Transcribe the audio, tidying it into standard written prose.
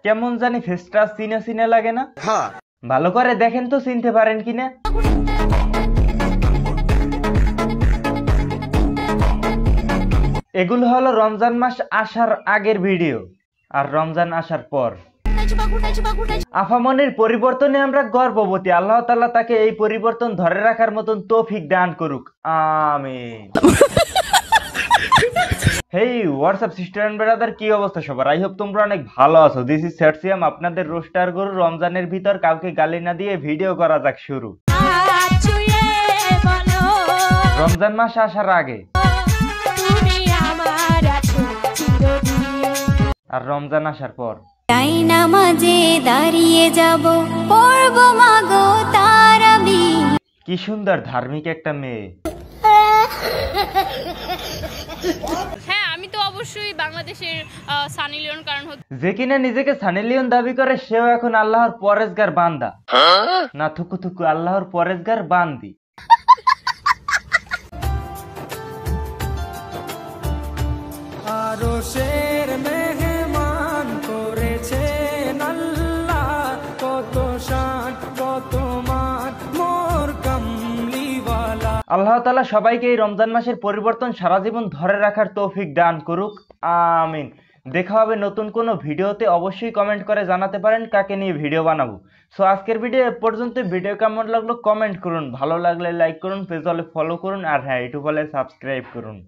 কেমন জানি ফেসটা চিনা চিনা লাগে না? ভালো করে দেখেন তো চিনতে পারেন কিনা। এগুলো হলো রমজান মাস আসার আগের ভিডিও আর রমজান আসার পর। আফামনির পরিবর্তনে আমরা গর্ববতী। আল্লাহ তাআলা তাকে এই পরিবর্তন ধরে রাখার মতন তৌফিক দান করুক, আমিন। হেই হোয়াটসঅ্যাপ সিস্টার এন্ড ব্রাদার, কি অবস্থা সবার? আই হোপ তোমরা অনেক ভালো আছো। দিস ইজ সেটসিয়াম, আপনাদের রোস্টার গরু। রমজানের ভিতর কাউকে গালি না দিয়ে ভিডিও করা যাক শুরু। রমজান মাস আসার আগে আর রমজান আসার পর নামাজে দাঁড়িয়ে যাব, পড়ব মাগো তারাবি। কি সুন্দর ধার্মিক একটা মেয়ে। হ্যাঁ, আমি তো অবশ্যই বাংলাদেশের সানি লিওন, কারণ যে কিনা নিজেকে সানি লিওন দাবি করে, সেও এখন আল্লাহর পরেজগার বান্দা। না থুকু থুকু, আল্লাহর পরেজগার বান্দি। আরশের মেহমান করেছেন আল্লাহ, কত শান কত মান মোর কামলিওয়ালা। আল্লাহ তাআলা সবাইকে এই রমজান মাসের পরিবর্তন সারা জীবন ধরে রাখার তৌফিক দান করুক, আমিন। দেখা হবে নতুন কোনো ভিডিওতে। অবশ্যই কমেন্ট করে জানাতে পারেন কাকে নিয়ে ভিডিও বানাবো। সো আজকের ভিডিও এ পর্যন্ত। ভিডিও কেমন লাগলো কমেন্ট করুন, ভালো লাগলে লাইক করুন, পেজ হলে ফলো করুন, আর হ্যাঁ ইউটিউব হলে সাবস্ক্রাইব করুন।